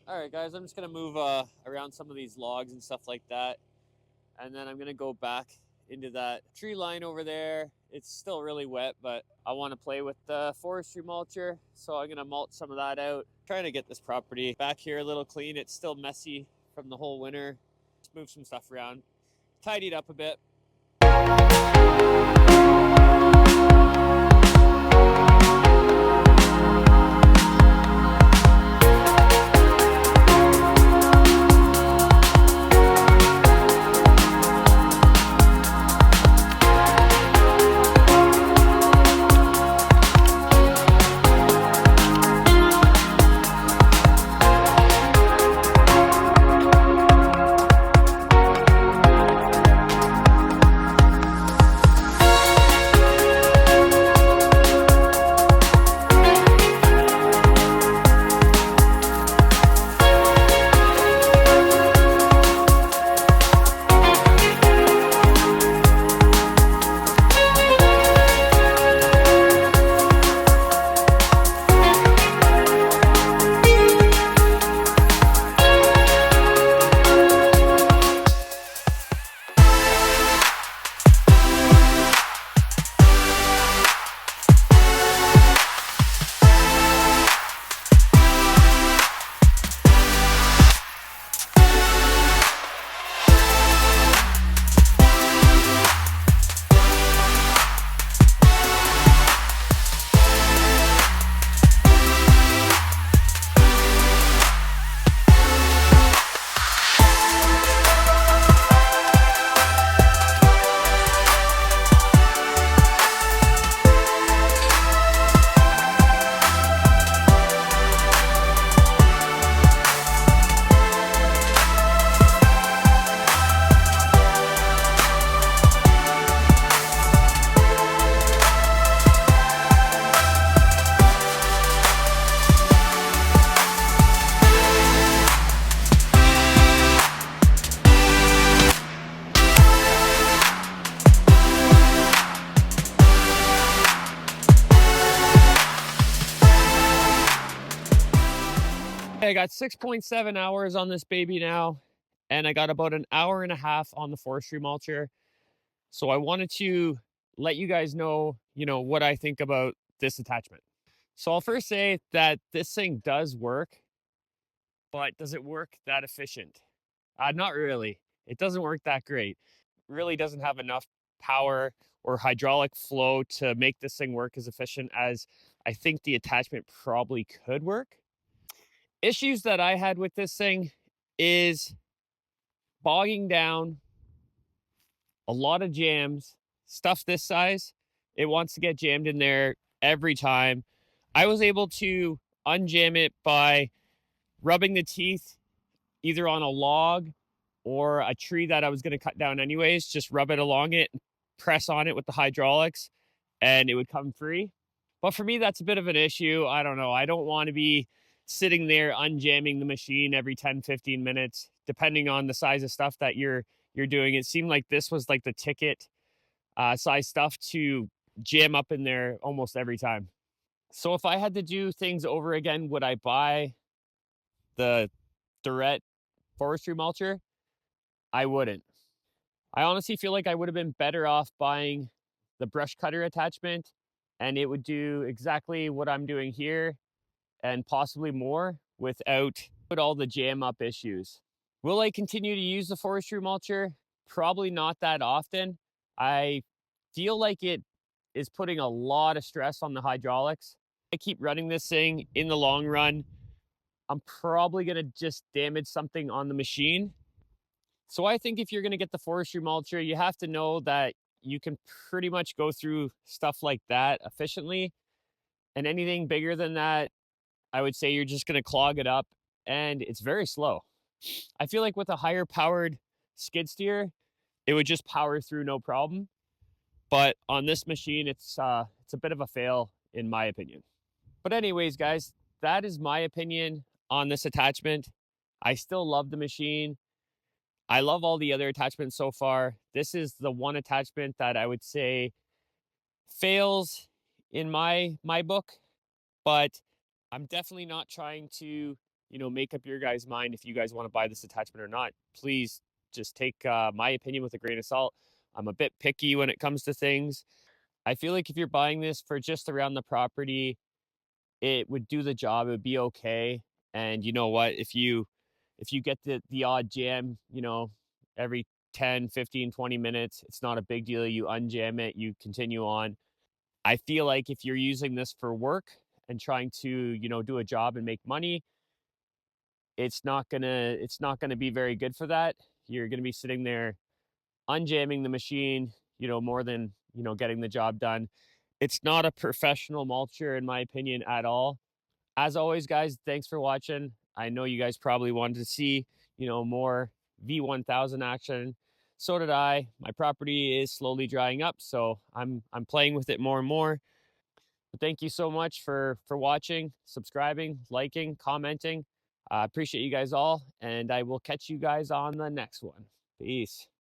All right, guys, I'm just gonna move around some of these logs and stuff like that, and then I'm gonna go back into that tree line over there. It's still really wet, but I want to play with the forestry mulcher, so I'm gonna mulch some of that out. Trying to get this property back here a little clean. It's still messy from the whole winter. Just move some stuff around, tidy it up a bit. I got 6.7 hours on this baby now, and I got about an hour and a half on the forestry mulcher. So I wanted to let you guys know, what I think about this attachment. So I'll first say that this thing does work, but does it work that efficient? Not really. It doesn't work that great. It really doesn't have enough power or hydraulic flow to make this thing work as efficient as I think the attachment probably could work. Issues that I had with this thing is bogging down, a lot of jams, stuff this size. It wants to get jammed in there every time. I was able to unjam it by rubbing the teeth either on a log or a tree that I was going to cut down anyways, just rub it along it, press on it with the hydraulics, and it would come free. But for me, that's a bit of an issue. I don't know. I don't want to be sitting there unjamming the machine every 10, 15 minutes, depending on the size of stuff that you're doing. It seemed like this was like the ticket size stuff to jam up in there almost every time. So if I had to do things over again, would I buy the Derette Forestry Mulcher? I wouldn't. I honestly feel like I would have been better off buying the brush cutter attachment, and it would do exactly what I'm doing here and possibly more without all the jam up issues. Will I continue to use the forestry mulcher? Probably not that often. I feel like it is putting a lot of stress on the hydraulics. I keep running this thing in the long run. I'm probably gonna just damage something on the machine. So I think if you're gonna get the forestry mulcher, you have to know that you can pretty much go through stuff like that efficiently. And anything bigger than that, I would say you're just gonna clog it up, and it's very slow. I feel like with a higher powered skid steer, it would just power through no problem. But on this machine, it's a bit of a fail in my opinion. But anyways, guys, that is my opinion on this attachment. I still love the machine. I love all the other attachments so far. This is the one attachment that I would say fails in my book, but I'm definitely not trying to make up your guys' mind if you guys want to buy this attachment or not. Please just take my opinion with a grain of salt. I'm a bit picky when it comes to things. I feel like if you're buying this for just around the property, it would do the job. It would be okay. And you know what? If you get the odd jam, every 10, 15, 20 minutes, it's not a big deal. You unjam it, you continue on. I feel like if you're using this for work and trying to, do a job and make money, it's not gonna be very good for that. You're gonna be sitting there unjamming the machine, more than, getting the job done. It's not a professional mulcher in my opinion at all. As always, guys, thanks for watching. I know you guys probably wanted to see, more V1000 action. So did I. My property is slowly drying up, so I'm playing with it more and more. But thank you so much for watching, subscribing, liking, commenting. I appreciate you guys all, and I will catch you guys on the next one. Peace.